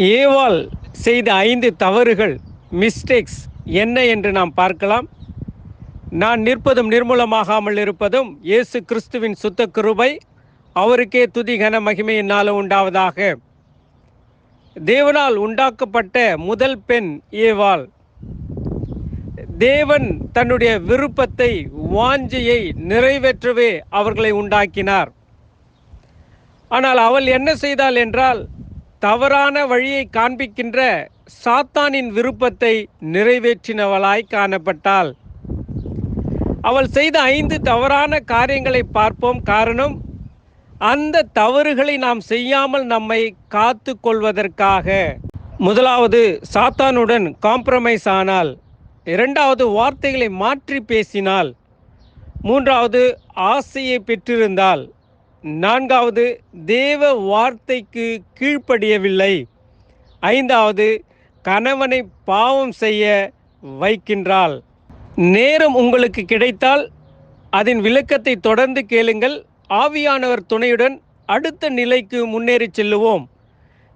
ஏவாள் செய்த 5 தவறுகள், மிஸ்டேக்ஸ் என்ன என்று நாம் பார்க்கலாம். நான் நிற்பதும் நிர்மூலமாகாமல் இருப்பதும் இயேசு கிறிஸ்துவின் சுத்த கிருபை, அவருக்கே துதி கன மகிமை என்னாலும் உண்டாவதாக. தேவனால் உண்டாக்கப்பட்ட முதல் பெண் ஏவாள். தேவன் தன்னுடைய விருப்பத்தை, வாஞ்சையை நிறைவேற்றவே அவர்களை உண்டாக்கினார். ஆனால் அவள் என்ன செய்தாள் என்றால், தவறான வழியை காண்பிக்கின்ற சாத்தானின் விருப்பத்தை நிறைவேற்றினவளாய் காணப்பட்டாள். அவள் செய்த 5 தவறான காரியங்களை பார்ப்போம். காரணம், அந்த தவறுகளை நாம் செய்யாமல் நம்மை காத்து கொள்வதற்காக. முதலாவது, சாத்தானுடன் காம்ப்ரமைஸ் ஆனாள். இரண்டாவது, வார்த்தைகளை மாற்றி பேசினாள். மூன்றாவது, ஆசையை பெற்றிருந்தாள். நான்காவது, தேவ வார்த்தைக்கு கீழ்ப்படியவில்லை. ஐந்தாவது, கணவனை பாவம் செய்ய வைக்கின்றாள். நேரம் உங்களுக்கு கிடைத்தால் அதன் விளக்கத்தை தொடர்ந்து கேளுங்கள். ஆவியானவர் துணையுடன் அடுத்த நிலைக்கு முன்னேறி செல்லுவோம்.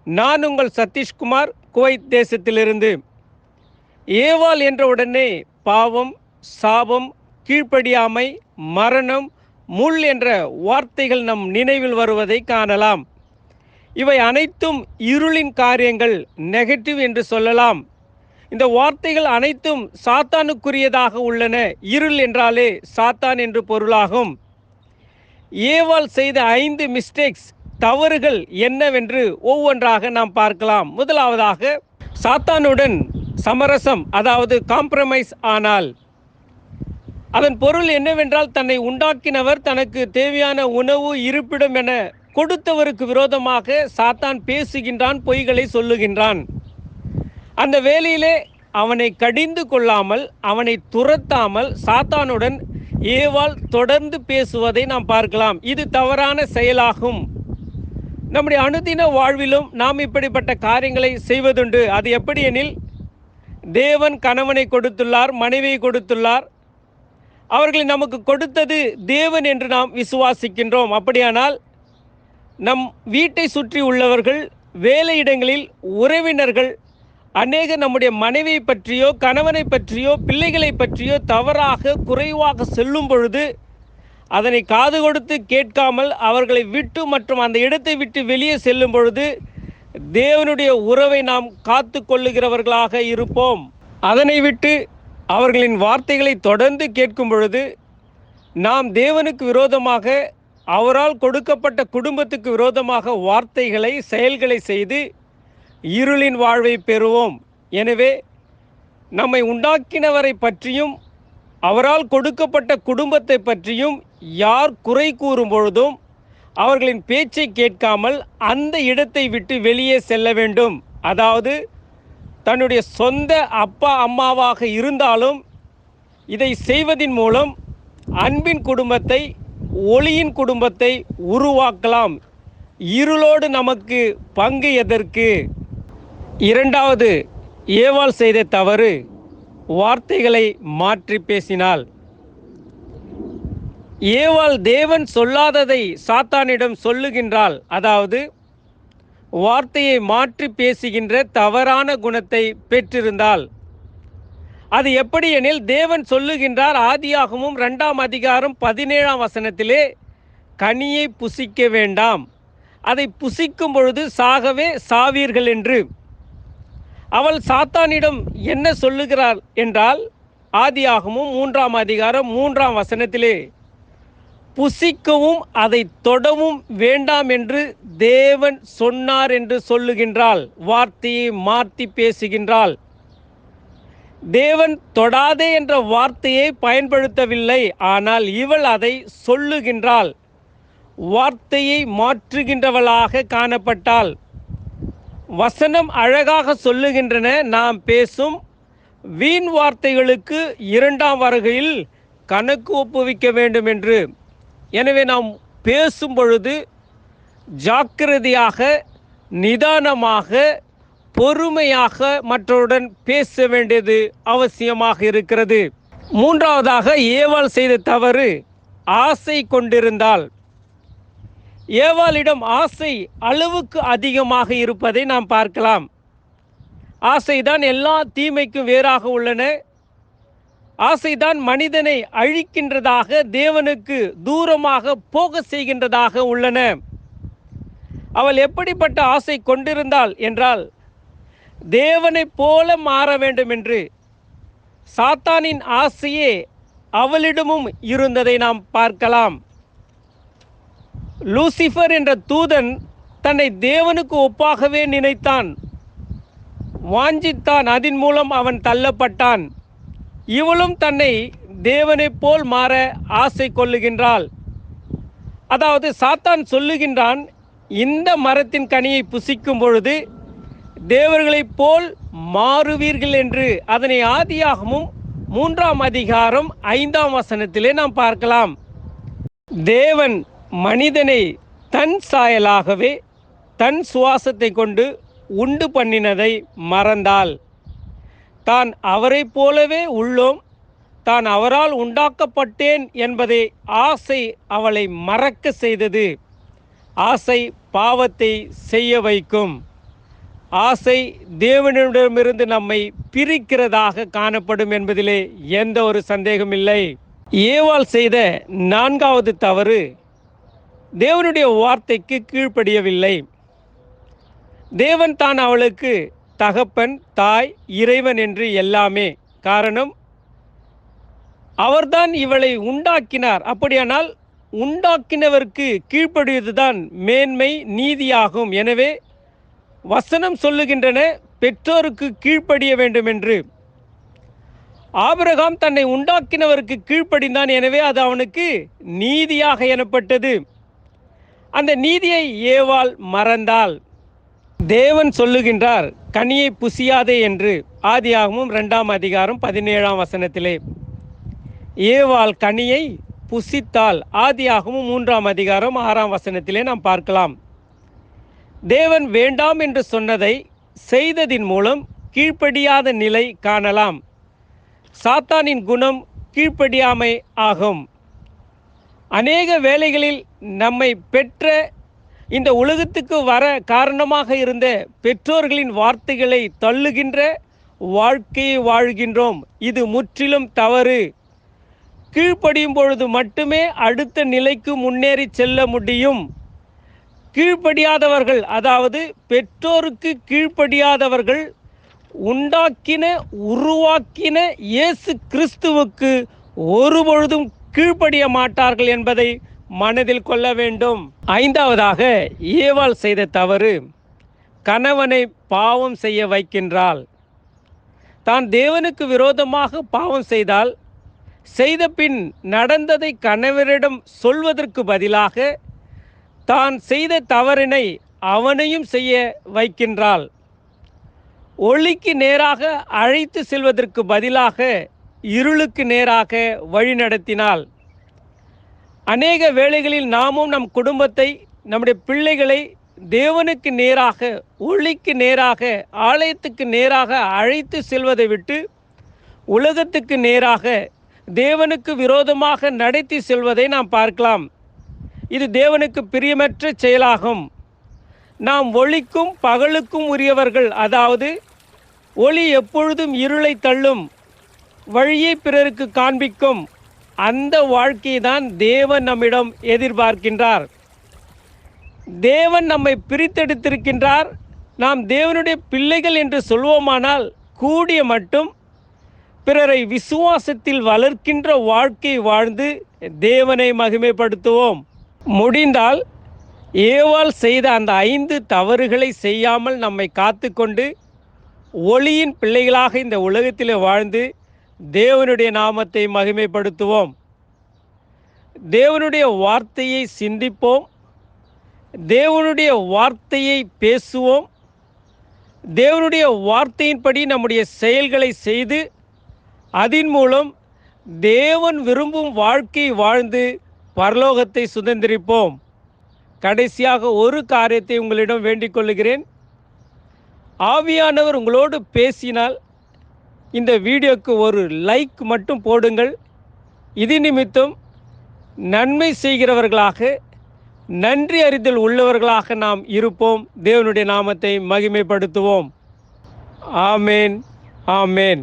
நான் உங்கள் சதீஷ்குமார், குவைத் தேசத்திலிருந்து. ஏவாள் என்ற உடனே பாவம், சாபம், கீழ்ப்படியாமை, மரணம், முள் என்ற வார்த்தைகள் நம் நினைவில் வருவதை காணலாம். இவை அனைத்தும் இருளின் காரியங்கள், நெகட்டிவ் என்று சொல்லலாம். இந்த வார்த்தைகள் அனைத்தும் சாத்தானுக்குரியதாக உள்ளன. இருள் என்றாலே சாத்தான் என்று பொருளாகும். ஏவாள் செய்த 5 மிஸ்டேக்ஸ், தவறுகள் என்னவென்று ஒவ்வொன்றாக நாம் பார்க்கலாம். முதலாவதாக, சாத்தானுடன் சமரசம், அதாவது காம்ப்ரமைஸ் ஆனால். அதன் பொருள் என்னவென்றால், தன்னை உண்டாக்கினவர் தனக்கு தேவையான உணவு, இருப்பிடம் என கொடுத்தவருக்கு விரோதமாக சாத்தான் பேசுகின்றான், பொய்களை சொல்லுகின்றான். அந்த வேளையிலே அவனை கடிந்து கொள்ளாமல், அவனை துரத்தாமல் சாத்தானுடன் ஏவாள் தொடர்ந்து பேசுவதை நாம் பார்க்கலாம். இது தவறான செயலாகும். நம்முடைய அனுதின வாழ்விலும் நாம் இப்படிப்பட்ட காரியங்களை செய்வதுண்டு. அது எப்படி எனில், தேவன் கணவனை கொடுத்துள்ளார், மனைவியை கொடுத்துள்ளார். அவர்களை நமக்கு கொடுத்தது தேவன் என்று நாம் விசுவாசிக்கின்றோம். அப்படியானால் நம் வீட்டை சுற்றி உள்ளவர்கள், வேலையிடங்களில் உறவினர்கள் அநேக நம்முடைய மனைவியை பற்றியோ, கணவனை பற்றியோ, பிள்ளைகளை பற்றியோ தவறாக, குறைவாக சொல்லும் பொழுது அதனை காது கொடுத்து கேட்காமல் அவர்களை விட்டு மற்றும் அந்த இடத்தை விட்டு வெளியே செல்லும் பொழுது தேவனுடைய உறவை நாம் காத்து கொள்ளுகிறவர்களாக இருப்போம். அதனை விட்டு அவர்களின் வார்த்தைகளை தொடர்ந்து கேட்கும் பொழுது நாம் தேவனுக்கு விரோதமாக, அவரால் கொடுக்கப்பட்ட குடும்பத்துக்கு விரோதமாக வார்த்தைகளை, செயல்களை செய்து இருளின் வாழ்வை பெறுவோம். எனவே நம்மை உண்டாக்கினவரை பற்றியும் அவரால் கொடுக்கப்பட்ட குடும்பத்தை பற்றியும் யார் குறை கூறும் பொழுதும் அவர்களின் பேச்சை கேட்காமல் அந்த இடத்தை விட்டு வெளியே செல்ல வேண்டும். அதாவது தன்னுடைய சொந்த அப்பா அம்மாவாக இருந்தாலும் இதை செய்வதின் மூலம் அன்பின் குடும்பத்தை, ஒளியின் குடும்பத்தை உருவாக்கலாம். இருளோடு நமக்கு பங்கு எதற்கு? இரண்டாவது, ஏவாள் செய்த தவறு, வார்த்தைகளை மாற்றி பேசினாள். ஏவாள் தேவன் சொல்லாததை சாத்தானிடம் சொல்லுகின்றாள். அதாவது வார்த்தையை மாற்றி பேசுகின்ற தவறான குணத்தை பெற்றிருந்தாள். அது எப்படி எனில், தேவன் சொல்லுகின்றார், ஆதியாகமம் 2ஆம் அதிகாரம் 17ஆம் வசனத்திலே, கனியை புசிக்க வேண்டாம், அதை புசிக்கும் பொழுது சாகவே சாவீர்கள் என்று. அவள் சாத்தானிடம் என்ன சொல்லுகிறாள் என்றால், ஆதியாகமம் 3ஆம் அதிகாரம் 3ஆம் வசனத்திலே, புசிக்கவும் அதை தொடவும் வேண்டாம் என்று தேவன் சொன்னார் என்று சொல்லுகின்றாள். வார்த்தையை மாற்றி பேசுகின்றாள். தேவன் தொடாதே என்ற வார்த்தையை பயன்படுத்தவில்லை, ஆனால் இவள் அதை சொல்லுகின்றாள். வார்த்தையை மாற்றுகின்றவளாக காணப்பட்டாள். வசனம் அழகாக சொல்லுகின்றன, நாம் பேசும் வீண் வார்த்தைகளுக்கு 2ஆம் வருகையில் கணக்கு ஒப்புவிக்க வேண்டும் என்று. எனவே நாம் பேசும் பொழுது ஜாக்கிரதையாக, நிதானமாக, பொறுமையாக மற்றவருடன் பேச வேண்டியது அவசியமாக இருக்கிறது. மூன்றாவதாக, ஏவாள் செய்த தவறு, ஆசை கொண்டிருந்தாள். ஏவாளிடம் ஆசை அளவுக்கு அதிகமாக இருப்பதை நாம் பார்க்கலாம். ஆசைதான் எல்லா தீமைக்கும் வேறாக உள்ளன. ஆசைதான் மனிதனை அழிக்கின்றதாக, தேவனுக்கு தூரமாக போக செய்கின்றதாக உள்ளன. அவள் எப்படிப்பட்ட ஆசை கொண்டிருந்தாள் என்றால், தேவனைப் போல மாற வேண்டும் என்று. சாத்தானின் ஆசையே அவளிடமும் இருந்ததை நாம் பார்க்கலாம். லூசிஃபர் என்ற தூதன் தன்னை தேவனுக்கு ஒப்பாகவே நினைத்தான், வாஞ்சித்தான். அதன் மூலம் அவன் தள்ளப்பட்டான். இவளும் தன்னை தேவனைப் போல் மாற ஆசை கொள்ளுகின்றாள். அதாவது சாத்தான் சொல்லுகின்றான், இந்த மரத்தின் கனியை புசிக்கும் பொழுது தேவர்களைப் போல் மாறுவீர்கள் என்று. அதனை ஆதியாகமும் 3ஆம் அதிகாரம் 5ஆம் வசனத்திலே நாம் பார்க்கலாம். தேவன் மனிதனை தன் சாயலாகவே தன் சுவாசத்தை கொண்டு உண்டு பண்ணினதை மறந்தாள். தான் அவரை போலவே உள்ளோம், தான் அவரால் உண்டாக்கப்பட்டேன் என்பதை ஆசை அவளை மறக்க செய்தது. ஆசை பாவத்தை செய்ய வைக்கும். ஆசை தேவனிடமிருந்து நம்மை பிரிக்கிறதாக காணப்படும் என்பதிலே எந்த ஒரு சந்தேகமில்லை. ஏவாள் செய்த 4வது தவறு, தேவனுடைய வார்த்தைக்கு கீழ்ப்படியவில்லை. தேவன் தான் அவளுக்கு தகப்பன், தாய், இறைவன் என்று எல்லாமே. காரணம், அவர்தான் இவளை உண்டாக்கினார். அப்படியானால் உண்டாக்கினவருக்கு கீழ்ப்படிவதுதான் மேன்மை, நீதியாகும். எனவே வசனம் சொல்லுகின்றன, பெற்றோருக்கு கீழ்ப்படிய வேண்டும் என்று. ஆபிரகாம் தன்னை உண்டாக்கினவருக்கு கீழ்ப்படிந்தான். எனவே அது அவனுக்கு நீதியாக எனப்பட்டது. அந்த நீதியை ஏவாள் மறந்தாள். தேவன் சொல்லுகின்றார், கனியை புசியாதே என்று. ஆதியாகமும் 2ஆம் அதிகாரம் 17ஆம் வசனத்திலே. ஏவாள் கனியை புசித்தால். ஆதியாகமும் 3ஆம் அதிகாரம் 6ஆம் வசனத்திலே நாம் பார்க்கலாம். தேவன் வேண்டாம் என்று சொன்னதை செய்ததின் மூலம் கீழ்ப்படியாத நிலை காணலாம். சாத்தானின் குணம் கீழ்ப்படியாமை ஆகும். அநேக வேளைகளில் நம்மை பெற்ற, இந்த உலகத்துக்கு வர காரணமாக இருந்த பெற்றோர்களின் வார்த்தைகளை தள்ளுகின்ற வாழ்க்கையை வாழ்கின்றோம். இது முற்றிலும் தவறு. கீழ்ப்படியும் பொழுது மட்டுமே அடுத்த நிலைக்கு முன்னேறி செல்ல முடியும். கீழ்ப்படியாதவர்கள், அதாவது பெற்றோருக்கு கீழ்ப்படியாதவர்கள், உண்டாக்கின உருவாக்கின இயேசு கிறிஸ்துவுக்கு ஒருபொழுதும் கீழ்ப்படிய மாட்டார்கள் என்பதை மனதில் கொள்ள வேண்டும். 5வதாக ஏவாள் செய்த தவறு, கணவனை பாவம் செய்ய வைக்கின்றாள். தான் தேவனுக்கு விரோதமாக பாவம் செய்தால், செய்த பின் நடந்ததை கணவரிடம் சொல்வதற்கு பதிலாக தான் செய்த தவறினை அவனையும் செய்ய வைக்கின்றாள். ஒளிக்கு நேராக அழைத்து செல்வதற்கு பதிலாக இருளுக்கு நேராக வழி நடத்தினாள். அநேக வேளைகளில் நாமும் நம் குடும்பத்தை, நம்முடைய பிள்ளைகளை தேவனுக்கு நேராக, ஒளிக்கு நேராக, ஆலயத்துக்கு நேராக அழைத்து செல்வதை விட்டு உலகத்துக்கு நேராக, தேவனுக்கு விரோதமாக நடத்தி செல்வதை நாம் பார்க்கலாம். இது தேவனுக்கு பிரியமற்ற செயலாகும். நாம் ஒளிக்கும் பகலுக்கும் உரியவர்கள். அதாவது ஒளி எப்பொழுதும் இருளை தள்ளும், வழியை பிறருக்கு காண்பிக்கும். அந்த வாழ்க்கையை தான் தேவன் நம்மிடம் எதிர்பார்க்கின்றார். தேவன் நம்மை பிரித்தெடுத்திருக்கின்றார். நாம் தேவனுடைய பிள்ளைகள் என்று சொல்வோமானால், கூடிய மட்டும் பிறரை விசுவாசத்தில் வளர்க்கின்ற வாழ்க்கை வாழ்ந்து தேவனை மகிமைப்படுத்துவோம். முடிந்தால் ஏவாள் செய்த அந்த 5 தவறுகளை செய்யாமல் நம்மை காத்து கொண்டு ஒளியின் பிள்ளைகளாக இந்த உலகத்தில் வாழ்ந்து தேவனுடைய நாமத்தை மகிமைப்படுத்துவோம். தேவனுடைய வார்த்தையை சிந்திப்போம், தேவனுடைய வார்த்தையை பேசுவோம், தேவனுடைய வார்த்தையின்படி நம்முடைய செயல்களை செய்து அதன் மூலம் தேவன் விரும்பும் வாழ்க்கை வாழ்ந்து பரலோகத்தை சுதந்திரிப்போம். கடைசியாக ஒரு காரியத்தை உங்களிடம் வேண்டிக் கொள்ளுகிறேன். ஆவியானவர் உங்களோடு பேசினால் இந்த வீடியோக்கு ஒரு லைக் மட்டும் போடுங்கள். இது நிமித்தம் நன்மை செய்கிறவர்களாக, நன்றி அறிதல் உள்ளவர்களாக நாம் இருப்போம். தேவனுடைய நாமத்தை மகிமைப்படுத்துவோம். ஆமேன், ஆமேன்.